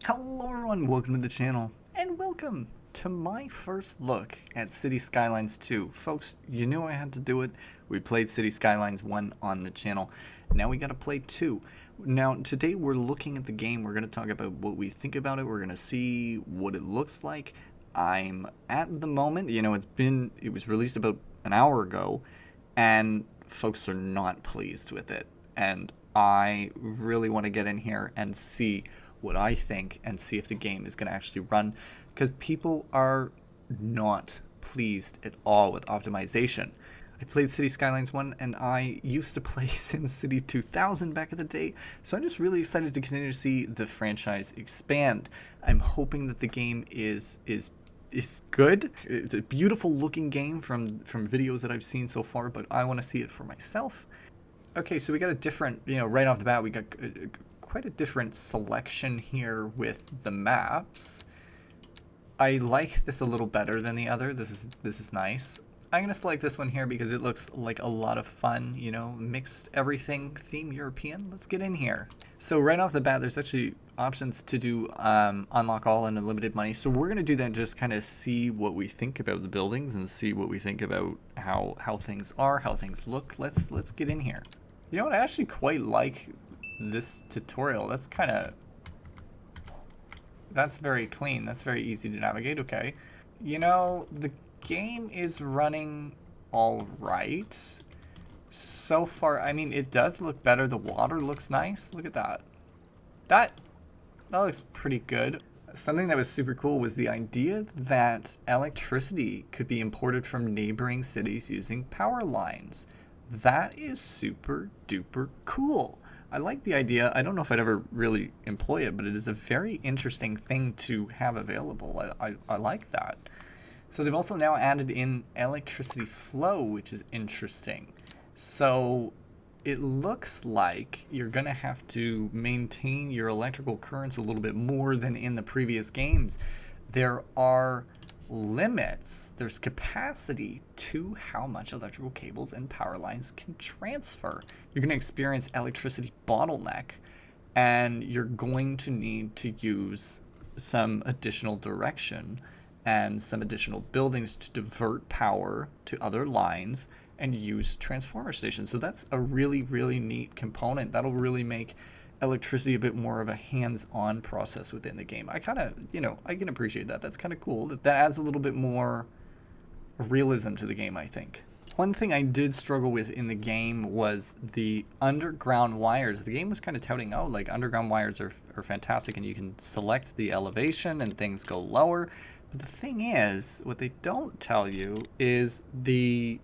Hello everyone, welcome to the channel, and welcome to my first look at City Skylines 2. Folks, you knew I had to do it. We played City Skylines 1 on the channel. Now we gotta play 2. Now, today we're looking at the game. We're gonna talk about what we think about it. We're gonna see what it looks like. I'm at the moment, it was released about an hour ago, and folks are not pleased with it. And I really want to get in here and see what I think and see if the game is going to actually run, because people are not pleased at all with optimization. I played City Skylines 1 and I used to play SimCity 2000 back in the day, so I'm just really excited to continue to see the franchise expand. I'm hoping that the game is good. It's a beautiful looking game from videos that I've seen so far, but I want to see it for myself. Okay, so we got a different, right off the bat, we got quite a different selection here with the maps. I like this a little better than the other. This is nice. I'm gonna select this one here because it looks like a lot of fun, mixed everything, theme European. Let's get in here. So right off the bat, there's actually options to do unlock all and unlimited money. So we're gonna do that and just kind of see what we think about the buildings and see what we think about how things are, how things look. Let's get in here. You know what? I actually quite like this tutorial. That's very clean. That's very easy to navigate. Okay. The game is running all right. So far, I mean, it does look better. The water looks nice. Look at that. That looks pretty good. Something that was super cool was the idea that electricity could be imported from neighboring cities using power lines. That is super duper cool. I like the idea. I don't know if I'd ever really employ it, but it is a very interesting thing to have available. I like that. So they've also now added in electricity flow, which is interesting. So it looks like you're going to have to maintain your electrical currents a little bit more than in the previous games. There are limits, there's capacity to how much electrical cables and power lines can transfer. You're going to experience electricity bottleneck, and you're going to need to use some additional direction and some additional buildings to divert power to other lines and use transformer stations. So that's a really, really neat component. That'll really make electricity a bit more of a hands-on process within the game. I kind of, I can appreciate that. That's kind of cool. That adds a little bit more realism to the game, I think. One thing I did struggle with in the game was the underground wires. The game was kind of touting, oh, like underground wires are fantastic and you can select the elevation and things go lower. But the thing is, what they don't tell you is the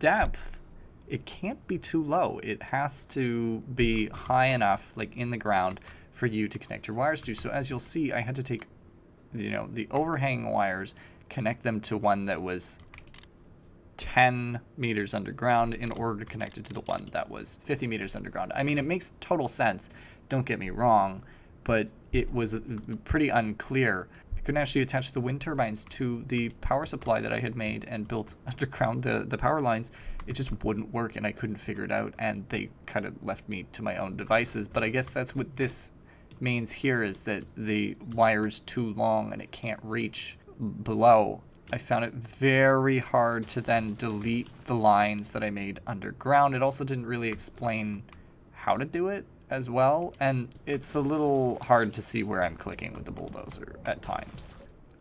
depth. It can't be too low. It has to be high enough, like in the ground, for you to connect your wires to. So as you'll see, I had to take, the overhanging wires, connect them to one that was 10 meters underground in order to connect it to the one that was 50 meters underground. I mean, it makes total sense, don't get me wrong, but it was pretty unclear. I couldn't actually attach the wind turbines to the power supply that I had made and built underground the power lines. It just wouldn't work, and I couldn't figure it out, and they kind of left me to my own devices. But I guess that's what this means here, is that the wire is too long and it can't reach below. I found it very hard to then delete the lines that I made underground. It also didn't really explain how to do it as well, and it's a little hard to see where I'm clicking with the bulldozer at times.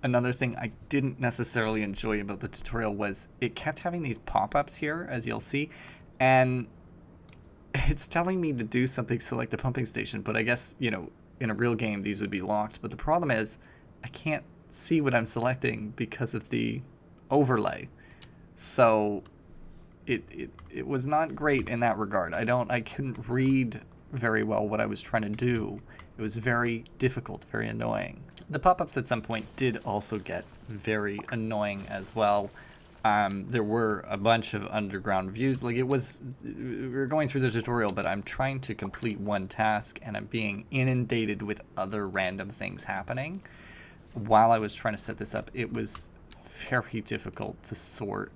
Another thing I didn't necessarily enjoy about the tutorial was it kept having these pop-ups here, as you'll see, and it's telling me to do something, select a pumping station, but I guess, in a real game these would be locked. But the problem is I can't see what I'm selecting because of the overlay. So it was not great in that regard. I couldn't read very well what I was trying to do. It was very difficult, very annoying. The pop-ups at some point did also get very annoying as well. There were a bunch of underground views. Like, we were going through the tutorial, but I'm trying to complete one task and I'm being inundated with other random things happening. While I was trying to set this up, it was very difficult to sort.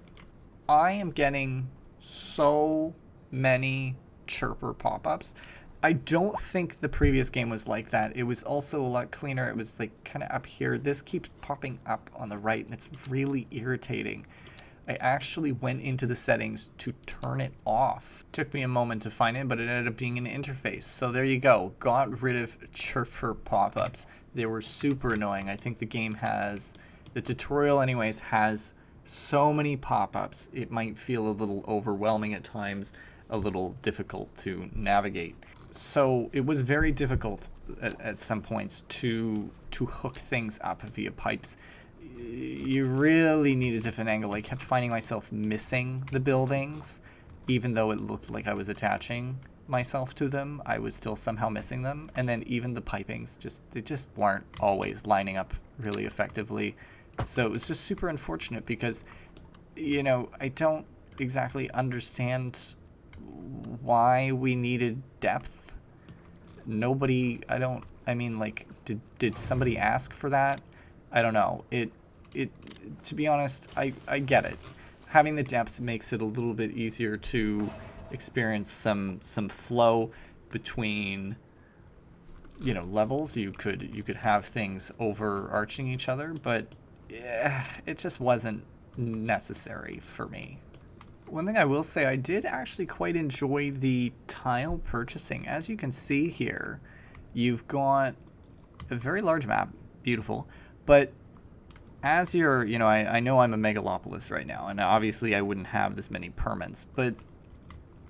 I am getting so many chirper pop-ups, I don't think the previous game was like that. It was also a lot cleaner. It was like kind of up here. This keeps popping up on the right, and it's really irritating. I actually went into the settings to turn it off. Took me a moment to find it, but it ended up being an interface. So there you go. Got rid of chirper pop-ups. They were super annoying. I think the game has, the tutorial anyways, has so many pop-ups. It might feel a little overwhelming at times, a little difficult to navigate. So it was very difficult at some points to hook things up via pipes. You really needed a finagle. I kept finding myself missing the buildings, even though it looked like I was attaching myself to them. I was still somehow missing them, and then even the pipings they just weren't always lining up really effectively. So it was just super unfortunate because, you know, I don't exactly understand why we needed depth. Nobody, I mean, like, did somebody ask for that? I don't know. To be honest, I get it. Having the depth makes it a little bit easier to experience some flow between, you know, levels. You could have things overarching each other, but it just wasn't necessary for me. One thing I will say, I did actually quite enjoy the tile purchasing. As you can see here, you've got a very large map, beautiful, but as you're, you know, I know I'm a megalopolis right now, and obviously I wouldn't have this many permits, but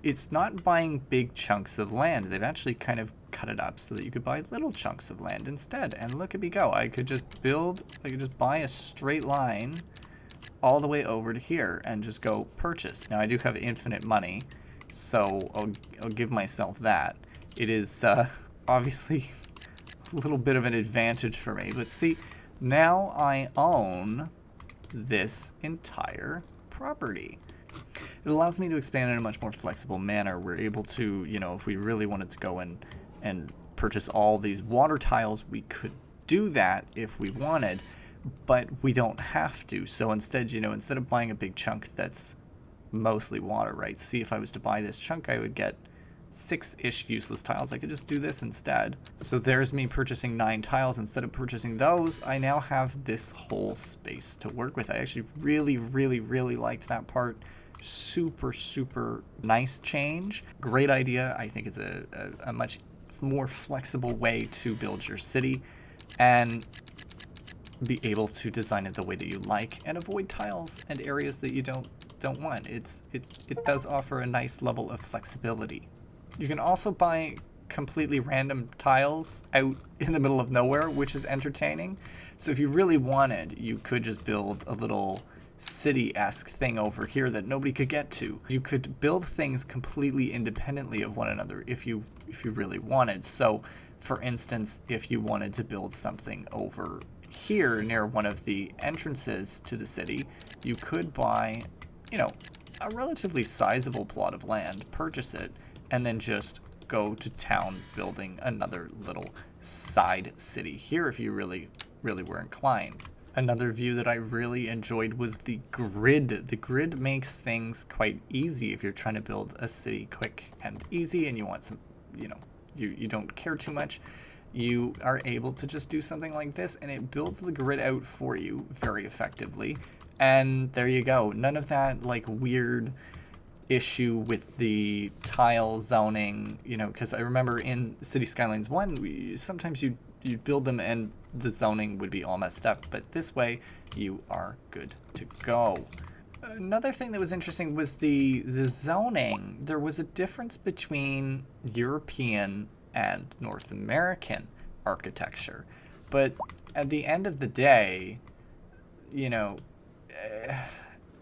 it's not buying big chunks of land. They've actually kind of cut it up so that you could buy little chunks of land instead. And look at me go. I could just buy a straight line all the way over to here and just go purchase. Now I do have infinite money, so I'll give myself that. It is obviously a little bit of an advantage for me, but see, now I own this entire property. It allows me to expand in a much more flexible manner. We're able to, you know, if we really wanted to go and purchase all these water tiles, we could do that if we wanted, but we don't have to. So instead, you know, instead of buying a big chunk that's mostly water, right? See, if I was to buy this chunk, I would get 6-ish useless tiles. I could just do this instead. So there's me purchasing 9 tiles. Instead of purchasing those, I now have this whole space to work with. I actually really, really, really liked that part. Super, super nice change. Great idea. I think it's a much more flexible way to build your city and be able to design it the way that you like and avoid tiles and areas that you don't want. It does offer a nice level of flexibility. You can also buy completely random tiles out in the middle of nowhere, which is entertaining. So if you really wanted, you could just build a little city-esque thing over here that nobody could get to. You could build things completely independently of one another if you really wanted. So for instance, if you wanted to build something over here near one of the entrances to the city, you could buy, you know, a relatively sizable plot of land, purchase it, and then just go to town building another little side city here if you really, really were inclined. Another view that I really enjoyed was the grid. The grid makes things quite easy if you're trying to build a city quick and easy and you want some, you know, you don't care too much. You are able to just do something like this and it builds the grid out for you very effectively. And there you go. None of that like weird issue with the tile zoning, you know, because I remember in City Skylines 1, sometimes you'd build them and the zoning would be all messed up, but this way you are good to go. Another thing that was interesting was the zoning. There was a difference between European and North American architecture, but at the end of the day, you know,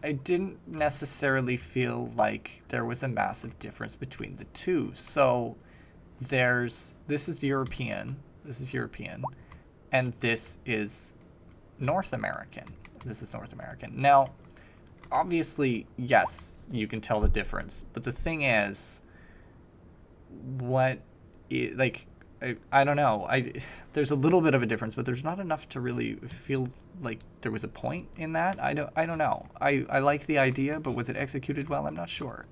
I didn't necessarily feel like there was a massive difference between the two. So this is European, and this is North American. Now, obviously, yes, you can tell the difference, but the thing is, I don't know. There's a little bit of a difference, but there's not enough to really feel like there was a point in that. I don't know. I like the idea, but was it executed well? I'm not sure.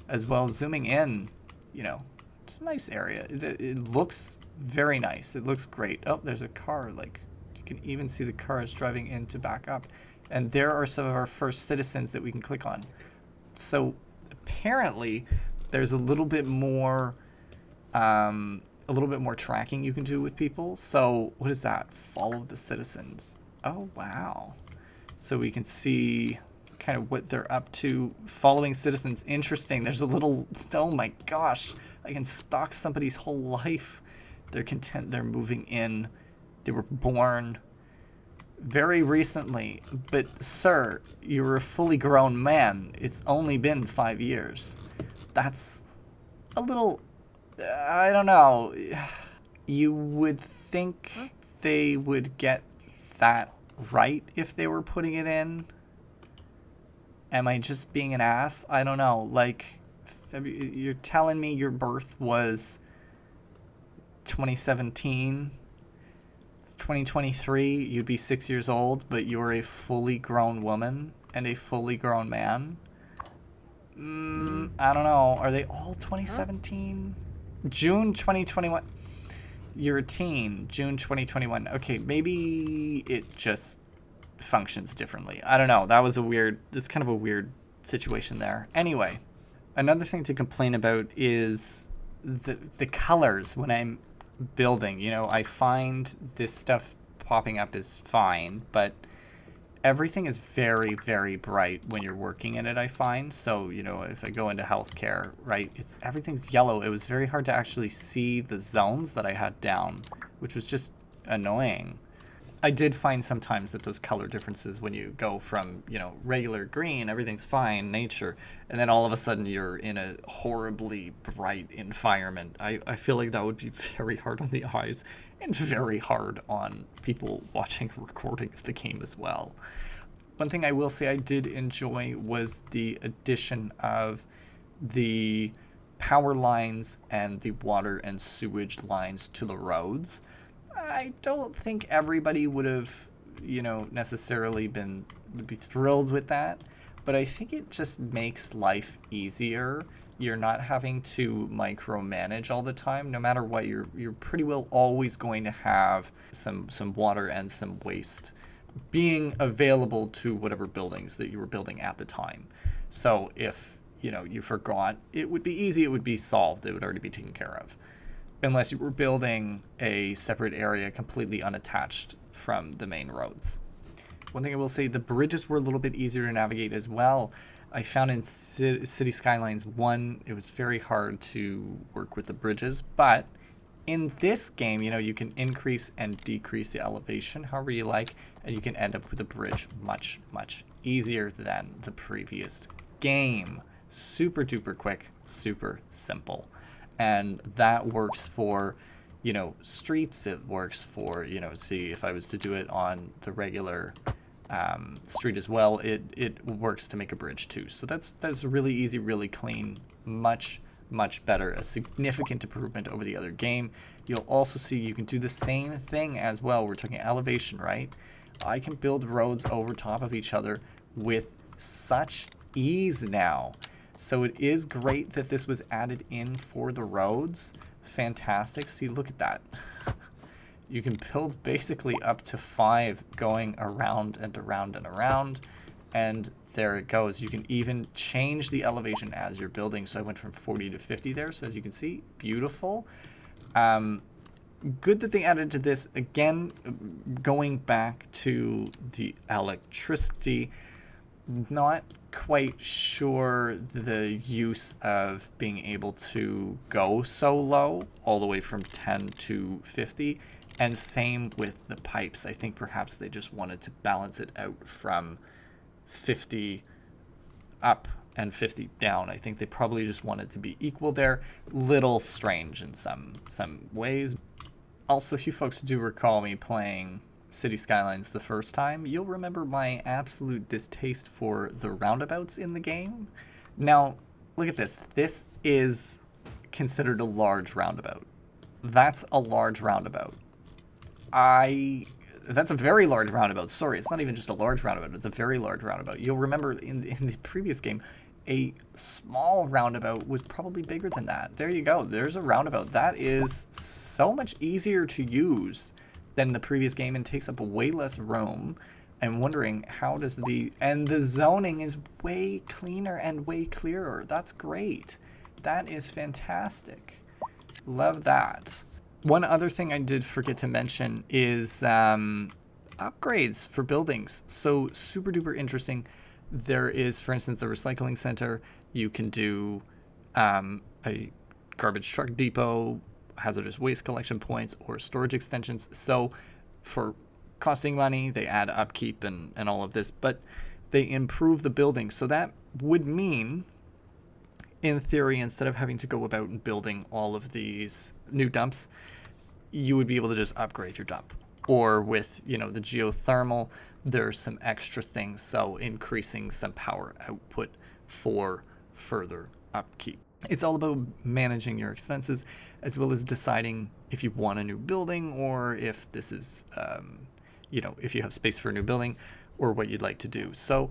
As well, zooming in, you know, It's a nice area. It looks very nice. It looks great. Oh, there's a car. Like, you can even see the cars driving in to back up. And there are some of our first citizens that we can click on. So apparently there's a little bit more tracking you can do with people. So what is that? Follow the citizens. Oh, wow. So we can see kind of what they're up to. Following citizens. Interesting. There's a little, oh my gosh, I can stalk somebody's whole life. They're content. They're moving in. They were born very recently. But sir, you're a fully grown man. It's only been 5 years. That's a little, I don't know. You would think they would get that right if they were putting it in. Am I just being an ass? I don't know. Like, you're telling me your birth was 2017, 2023, you'd be 6 years old, but you're a fully grown woman and a fully grown man. I don't know. Are they all 2017? June 2021. You're a teen. June 2021. Okay, maybe it just functions differently. I don't know. That's kind of a weird situation there. Anyway, another thing to complain about is the colors when I'm building. You know, I find this stuff popping up is fine, but everything is very, very bright when you're working in it, I find. So, you know, if I go into healthcare, right, everything's yellow. It was very hard to actually see the zones that I had down, which was just annoying. I did find sometimes that those color differences when you go from, you know, regular green, everything's fine, nature, and then all of a sudden you're in a horribly bright environment. I feel like that would be very hard on the eyes and very hard on people watching a recording of the game as well. One thing I will say I did enjoy was the addition of the power lines and the water and sewage lines to the roads. I don't think everybody would have, you know, necessarily would be thrilled with that, but I think it just makes life easier. You're not having to micromanage all the time. No matter what, you're pretty well always going to have some water and some waste being available to whatever buildings that you were building at the time. So if, you know, you forgot, it would be easy, it would be solved, it would already be taken care of. Unless you were building a separate area completely unattached from the main roads. One thing I will say, the bridges were a little bit easier to navigate as well. I found in City Skylines 1, it was very hard to work with the bridges, but in this game, you know, you can increase and decrease the elevation however you like, and you can end up with a bridge much, much easier than the previous game. Super duper quick, super simple. And that works for, you know, streets. It works for, you know, see if I was to do it on the regular street as well, it works to make a bridge too. So that's really easy, really clean, much better, a significant improvement over the other game. You'll also see you can do the same thing as well. We're talking elevation, right? I can build roads over top of each other with such ease now. So it is great that this was added in for the roads. Fantastic. See, look at that. You can build basically up to 5 going around and around and around. And there it goes. You can even change the elevation as you're building. So I went from 40 to 50 there. So as you can see, beautiful. Good that they added to this. Again, going back to the electricity, not quite sure the use of being able to go so low, all the way from 10 to 50, and same with the pipes. I think perhaps they just wanted to balance it out from 50 up and 50 down. I think they probably just wanted to be equal there. Little strange in some ways. Also, if you folks do recall me playing City Skylines the first time, you'll remember my absolute distaste for the roundabouts in the game. Now, look at this. This is considered a large roundabout. That's a large roundabout. That's a very large roundabout. Sorry, it's not even just a large roundabout. It's a very large roundabout. You'll remember in the previous game, a small roundabout was probably bigger than that. There you go. There's a roundabout. That is so much easier to use than the previous game and takes up way less room. I'm wondering how does and the zoning is way cleaner and way clearer. That's great. That is fantastic. Love that. One other thing I did forget to mention is upgrades for buildings. So super duper interesting. There is, for instance, the recycling center. You can do a garbage truck depot, hazardous waste collection points, or storage extensions. So for costing money, they add upkeep and all of this, but they improve the building. So that would mean, in theory, instead of having to go about and building all of these new dumps, you would be able to just upgrade your dump. Or with, the geothermal, there's some extra things, so increasing some power output for further upkeep. It's all about managing your expenses, as well as deciding if you want a new building, or if this is, if you have space for a new building, or what you'd like to do. So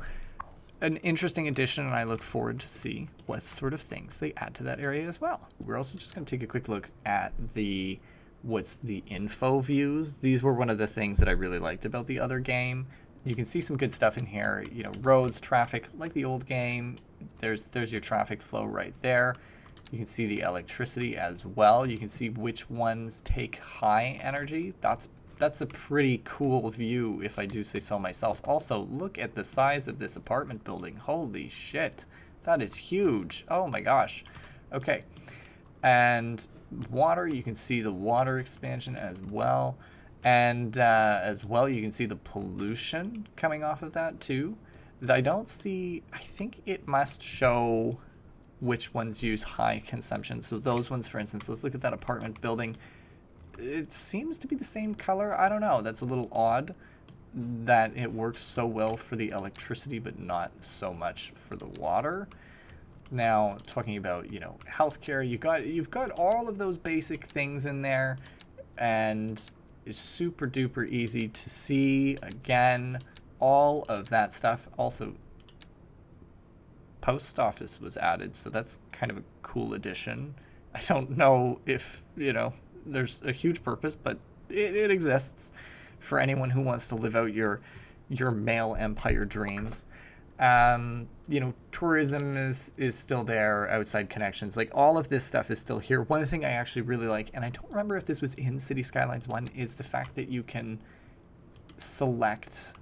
an interesting addition, and I look forward to see what sort of things they add to that area as well. We're also just going to take a quick look at the Infoviews. These were one of the things that I really liked about the other game. You can see some good stuff in here, roads, traffic, like the old game. There's your traffic flow right there. You can see the electricity as well. You can see which ones take high energy. That's a pretty cool view, if I do say so myself. Also, look at the size of this apartment building. Holy shit. That is huge. Oh my gosh. Okay. And water, you can see the water expansion as well. And as well, you can see the pollution coming off of that too. I don't see, I think it must show which ones use high consumption. So those ones, for instance, let's look at that apartment building. It seems to be the same color. I don't know. That's a little odd that it works so well for the electricity, but not so much for the water. Now, talking about, healthcare, you've got all of those basic things in there, and it's super duper easy to see. Again, all of that stuff. Also, post office was added, so that's kind of a cool addition. I don't know if, there's a huge purpose, but it exists for anyone who wants to live out your mail empire dreams. Tourism is still there, outside connections, like all of this stuff is still here. One thing I actually really like, and I don't remember if this was in City Skylines 1, is the fact that you can select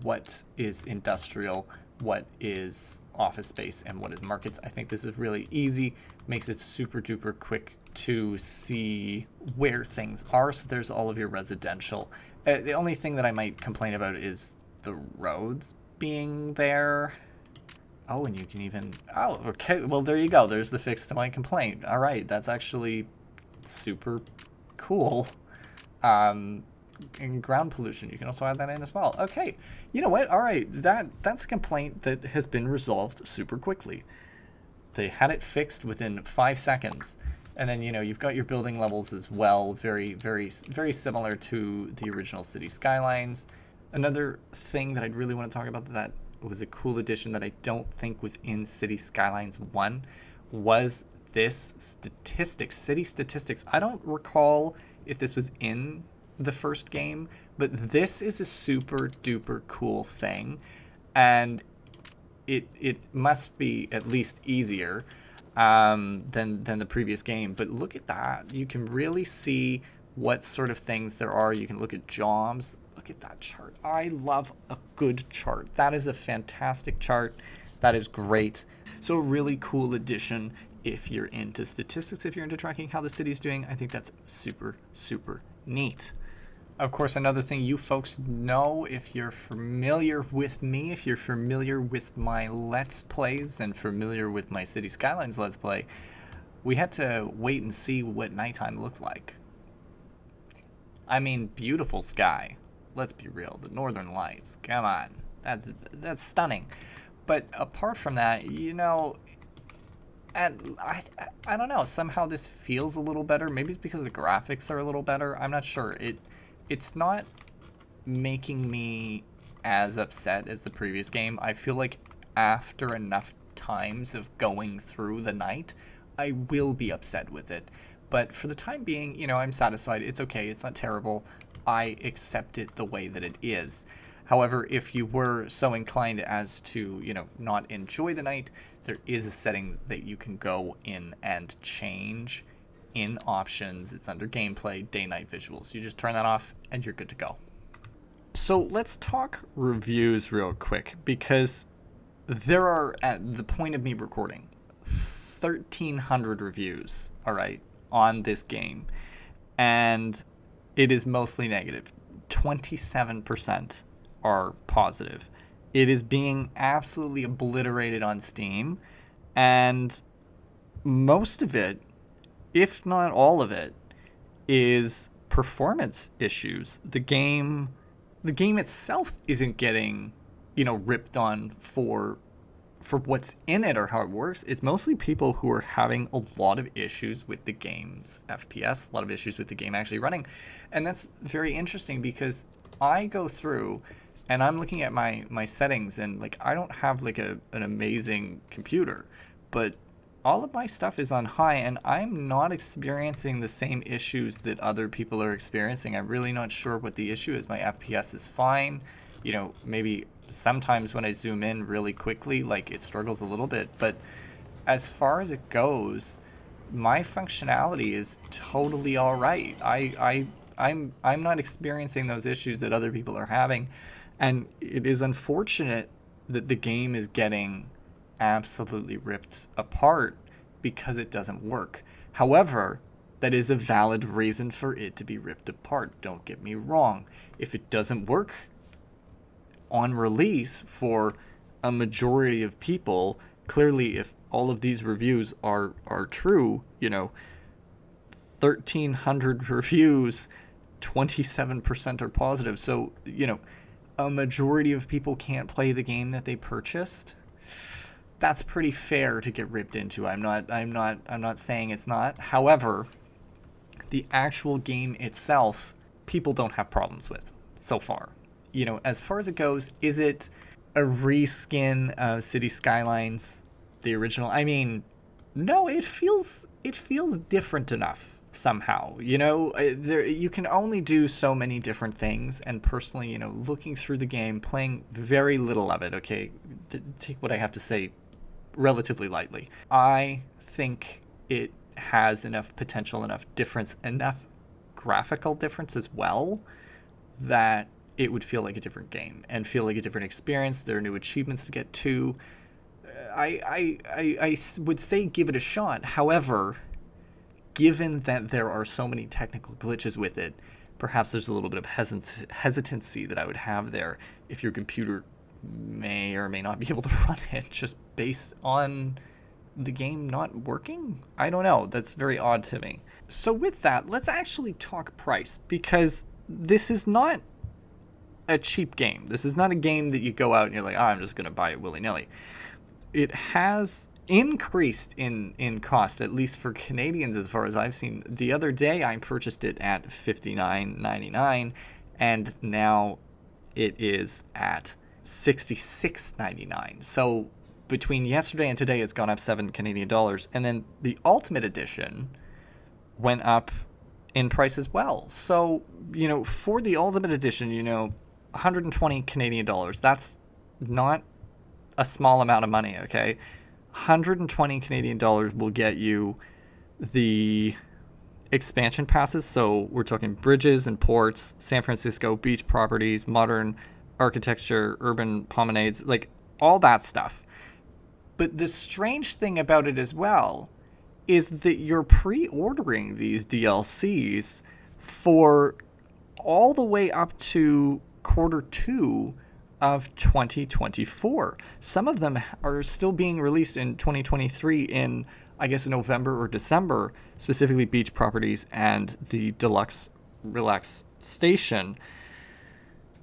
what is industrial, what is office space, and what is markets. I think this is really easy, makes it super duper quick to see where things are. So there's all of your residential. The only thing that I might complain about is the roads being there. Oh, and you can even, oh, okay, well, there you go. There's the fix to my complaint. All right, that's actually super cool. And ground pollution, you can also add that in as well. Okay, you know what? All right, that's a complaint that has been resolved super quickly. They had it fixed within 5 seconds. And then, you've got your building levels as well, very, very, very similar to the original City Skylines. Another thing that I'd really want to talk about that was a cool addition that I don't think was in City Skylines 1 was this city statistics. I don't recall if this was in the first game, but this is a super duper cool thing, and it must be at least easier than the previous game. But look at that. You can really see what sort of things there are. You can look at jobs. Look at that chart. I love a good chart. That is a fantastic chart. That is great. So a really cool addition if you're into statistics, if you're into tracking how the city's doing. I think that's super, super neat. Of course, another thing you folks know, if you're familiar with me, if you're familiar with my Let's Plays and familiar with my City Skylines Let's Play, we had to wait and see what nighttime looked like. I mean, beautiful sky. Let's be real, the Northern Lights, come on, that's stunning. But apart from that, and I don't know, somehow this feels a little better. Maybe it's because the graphics are a little better. I'm not sure. It's not making me as upset as the previous game. I feel like after enough times of going through the night, I will be upset with it. But for the time being, you know, I'm satisfied. It's okay. It's not terrible. I accept it the way that it is. However, if you were so inclined as to, you know, not enjoy the night, there is a setting that you can go in and change in options. It's under gameplay, day-night visuals. You just turn that off and you're good to go. So let's talk reviews real quick, because there are, at the point of me recording, 1,300 reviews, all right, on this game, and it is mostly negative. 27% are positive. It is being absolutely obliterated on Steam, and most of it, if not all of it, is performance issues. The game itself isn't getting, you know, ripped on for what's in it or how it works. It's mostly people who are having a lot of issues with the game's FPS, a lot of issues with the game actually running. And that's very interesting, because I go through and I'm looking at my settings, and like, I don't have like an amazing computer, but all of my stuff is on high, and I'm not experiencing the same issues that other people are experiencing. I'm really not sure what the issue is. My FPS is fine. You know, maybe sometimes when I zoom in really quickly, like, it struggles a little bit. But as far as it goes, my functionality is totally all right. I'm not experiencing those issues that other people are having, and it is unfortunate that the game is getting absolutely ripped apart because it doesn't work. However, that is a valid reason for it to be ripped apart. Don't get me wrong. If it doesn't work on release for a majority of people, clearly, if all of these reviews are true, you know, 1,300 reviews, 27% are positive. So, you know, a majority of people can't play the game that they purchased. That's pretty fair to get ripped into. I'm not saying it's not. However, the actual game itself, people don't have problems with so far. You know, as far as it goes, is it a reskin of City Skylines, the original? I mean, no, it feels different enough somehow. You know, you can only do so many different things, and personally, you know, looking through the game, playing very little of it, okay, take what I have to say relatively lightly, I think it has enough potential, enough difference, enough graphical difference as well, that it would feel like a different game and feel like a different experience. There are new achievements to get to. I would say give it a shot. However, given that there are so many technical glitches with it, perhaps there's a little bit of hesitancy that I would have there if your computer may or may not be able to run it just based on the game not working. I don't know. That's very odd to me. So with that, let's actually talk price, because this is not a cheap game. This is not a game that you go out and you're like, oh, I'm just going to buy it willy-nilly. It has increased in cost, at least for Canadians, as far as I've seen. The other day I purchased it at $59.99, and now it is at $66.99. So between yesterday and today, it's gone up $7 Canadian. And then the Ultimate Edition went up in price as well. So, you know, for the Ultimate Edition, you know, 120 Canadian dollars. That's not a small amount of money, okay? 120 Canadian dollars will get you the expansion passes. So we're talking bridges and ports, San Francisco beach properties, modern architecture, urban promenades, like all that stuff. But the strange thing about it as well is that you're pre-ordering these DLCs for all the way up to Q2 of 2024. Some of them are still being released in 2023 in, I guess, November or December, specifically beach properties and the deluxe relax station.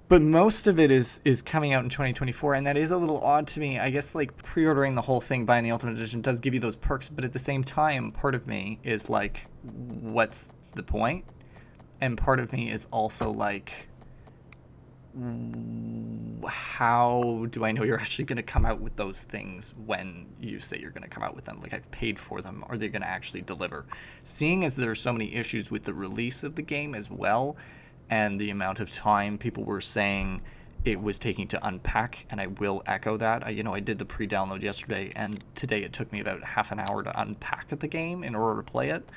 But most of it is coming out in 2024, and that is a little odd to me. I guess, like, pre-ordering the whole thing, buying the Ultimate Edition does give you those perks, but at the same time, part of me is like, what's the point? And part of me is also like, how do I know you're actually going to come out with those things when you say you're going to come out with them? Like, I've paid for them. Are they going to actually deliver? Seeing as there are so many issues with the release of the game as well, and the amount of time people were saying it was taking to unpack, and I will echo that. I did the pre-download yesterday, and today it took me about half an hour to unpack the game in order to play it.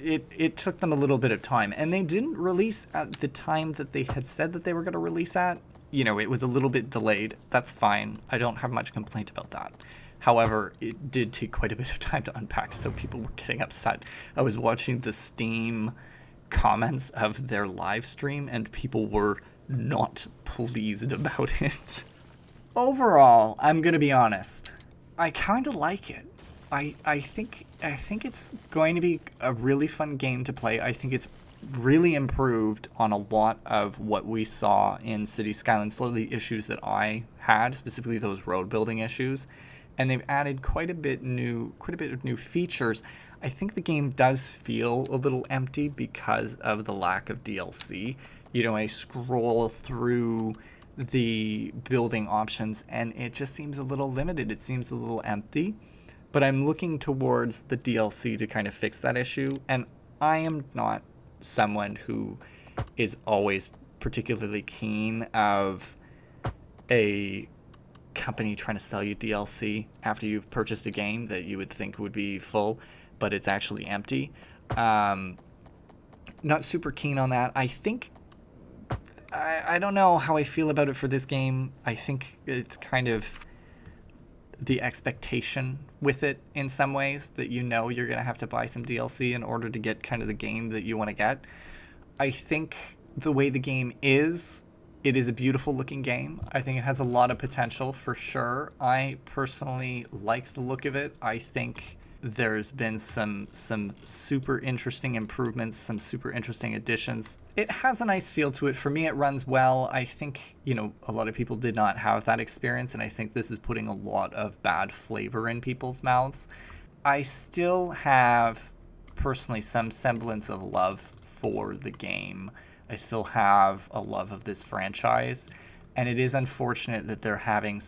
It took them a little bit of time, and they didn't release at the time that they had said that they were going to release at. It was a little bit delayed. That's fine. I don't have much complaint about that. However, it did take quite a bit of time to unpack, so people were getting upset. I was watching the Steam comments of their live stream, and people were not pleased about it. Overall, I'm going to be honest. I kind of like it. I think it's going to be a really fun game to play. I think it's really improved on a lot of what we saw in City Skylines, a lot of the issues that I had, specifically those road building issues, and they've added quite a bit of new features. I think the game does feel a little empty because of the lack of DLC. I scroll through the building options and it just seems a little limited. It seems a little empty. But I'm looking towards the DLC to kind of fix that issue. And I am not someone who is always particularly keen of a company trying to sell you DLC after you've purchased a game that you would think would be full, but it's actually empty. Not super keen on that. I don't know how I feel about it for this game. I think it's kind of the expectation with it in some ways that you're going to have to buy some DLC in order to get kind of the game that you want to get. I think the way the game is, it is a beautiful looking game. I think it has a lot of potential for sure. I personally like the look of it. I think there's been some super interesting improvements, some super interesting additions. It has a nice feel to it. For me, it runs well. I think, a lot of people did not have that experience, and I think this is putting a lot of bad flavor in people's mouths. I still have, personally, some semblance of love for the game. I still have a love of this franchise, and it is unfortunate that they're having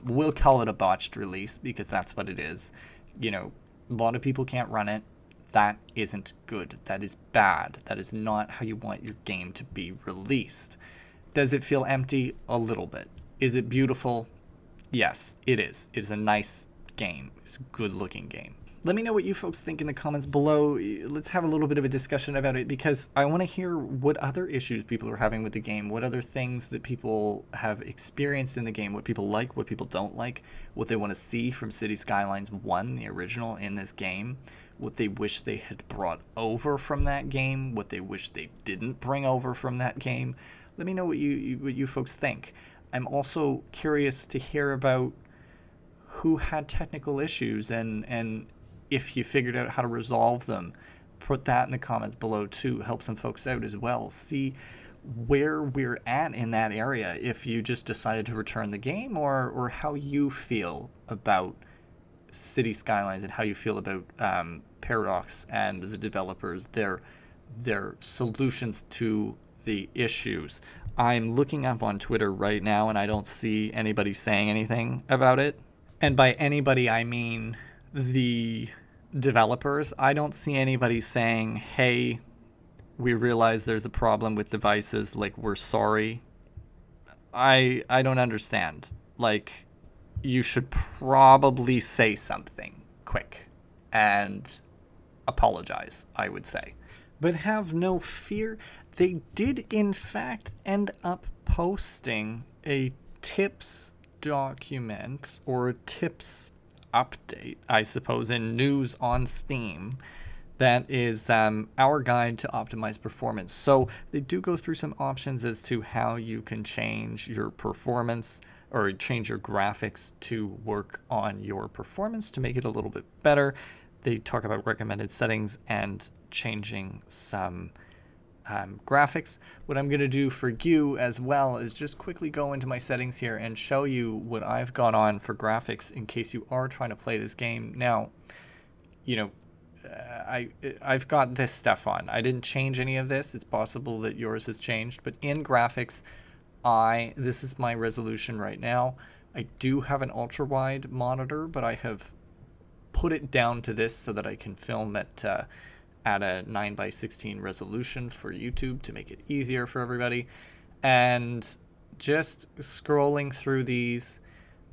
we'll call it a botched release, because that's what it is. A lot of people can't run it. That isn't good. That is bad. That is not how you want your game to be released. Does it feel empty? A little bit. Is it beautiful? Yes, it is. It is a nice game. It's a good looking game. Let me know what you folks think in the comments below. Let's have a little bit of a discussion about it, because I want to hear what other issues people are having with the game, what other things that people have experienced in the game, what people like, what people don't like, what they want to see from City Skylines 1, the original, in this game, what they wish they had brought over from that game, what they wish they didn't bring over from that game. Let me know what you folks think. I'm also curious to hear about who had technical issues and if you figured out how to resolve them. Put that in the comments below too. Help some folks out as well. See where we're at in that area, if you just decided to return the game, or how you feel about City Skylines and how you feel about Paradox and the developers, their solutions to the issues. I'm looking up on Twitter right now and I don't see anybody saying anything about it. And by anybody, I mean the developers. I don't see anybody saying, hey, we realize there's a problem with devices, like, we're sorry. I don't understand. Like, you should probably say something quick and apologize, I would say. But have no fear. They did, in fact, end up posting a tips document, or a tips update, I suppose, in news on Steam. That is our guide to optimize performance. So they do go through some options as to how you can change your performance or change your graphics to work on your performance to make it a little bit better. They talk about recommended settings and changing some graphics. What I'm going to do for you as well is just quickly go into my settings here and show you what I've got on for graphics in case you are trying to play this game. Now, I've got this stuff on. I didn't change any of this. It's possible that yours has changed, but in graphics, This is my resolution right now. I do have an ultra wide monitor, but I have put it down to this so that I can film at a 9:16 resolution for YouTube to make it easier for everybody. And just scrolling through these,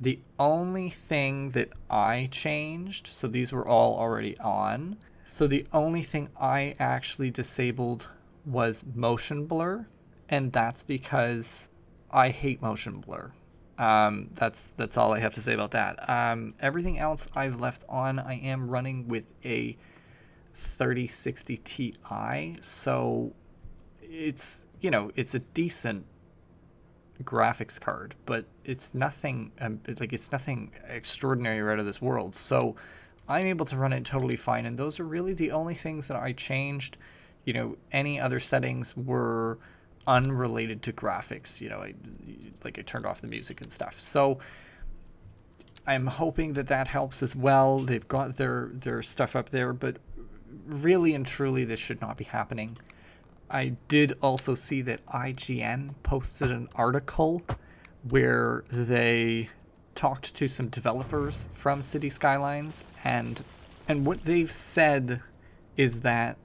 the only thing that I changed, so these were all already on, so the only thing I actually disabled was motion blur, and that's because I hate motion blur. That's all I have to say about that. Everything else I've left on. I am running with a 3060 Ti, so it's, you know, it's a decent graphics card, but it's nothing it's nothing extraordinary or out of this world. So I'm able to run it totally fine, and those are really the only things that I changed. You know, any other settings were unrelated to graphics. You know, I turned off the music and stuff. So I'm hoping that that helps as well. They've got their stuff up there, but really and truly, this should not be happening. I did also see that IGN posted an article where they talked to some developers from City Skylines, and what they've said is that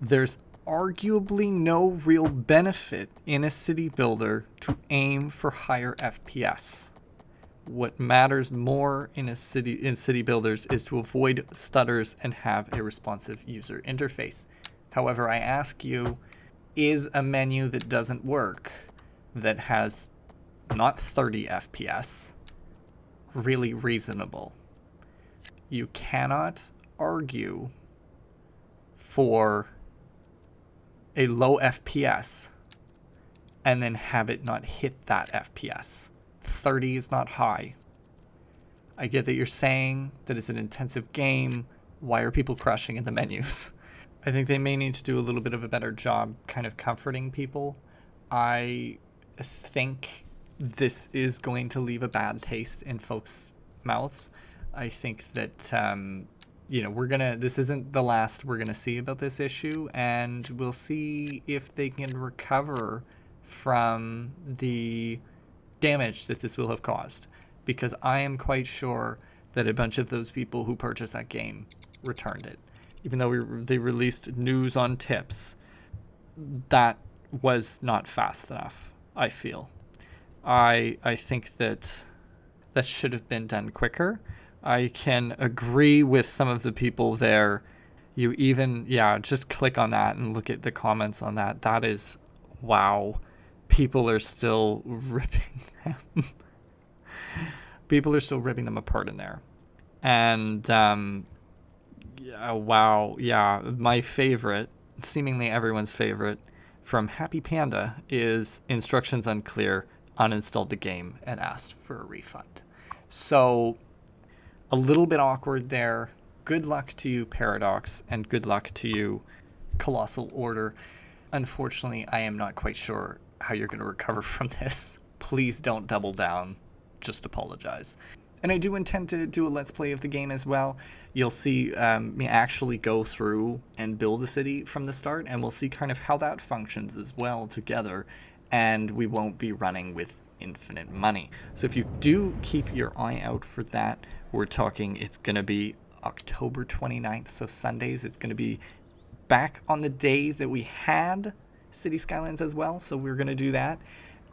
there's arguably no real benefit in a city builder to aim for higher FPS. What matters more in city builders is to avoid stutters and have a responsive user interface. However, I ask you, is a menu that doesn't work, that has not 30 FPS, really reasonable? You cannot argue for a low FPS and then have it not hit that FPS. 30 is not high. I get that you're saying that it's an intensive game. Why are people crashing in the menus? I think they may need to do a little bit of a better job kind of comforting people. I think this is going to leave a bad taste in folks' mouths. I think that, this isn't the last we're going to see about this issue, and we'll see if they can recover from the damage that this will have caused. Because I am quite sure that a bunch of those people who purchased that game returned it. Even though they released news on tips, that was not fast enough, I feel. I think that should have been done quicker. I can agree with some of the people there. You even, just click on that and look at the comments on that. That is, wow. People are still ripping them. People are still ripping them apart in there. And, wow. Yeah, my favorite, seemingly everyone's favorite, from Happy Panda is instructions unclear, uninstalled the game, and asked for a refund. So, a little bit awkward there. Good luck to you, Paradox, and good luck to you, Colossal Order. Unfortunately, I am not quite sure how you're going to recover from this. Please don't double down. Just apologize. And I do intend to do a Let's Play of the game as well. You'll see me actually go through and build a city from the start, and we'll see kind of how that functions as well together, and we won't be running with infinite money. So if you do keep your eye out for that, we're talking it's going to be October 29th, so Sundays. It's going to be back on the day that we had City Skylines as well, so we're going to do that.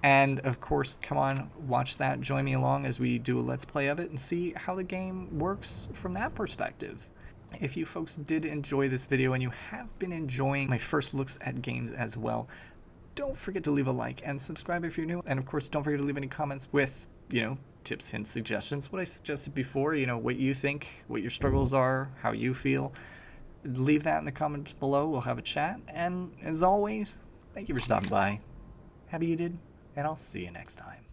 And of course, come on, watch that, join me along as we do a Let's Play of it and see how the game works from that perspective. If you folks did enjoy this video and you have been enjoying my first looks at games as well, don't forget to leave a like and subscribe if you're new. And of course, don't forget to leave any comments with, tips, hints, suggestions, what I suggested before, what you think, what your struggles are, how you feel. Leave that in the comments below. We'll have a chat. And as always, thank you for stopping by. Happy you did. And I'll see you next time.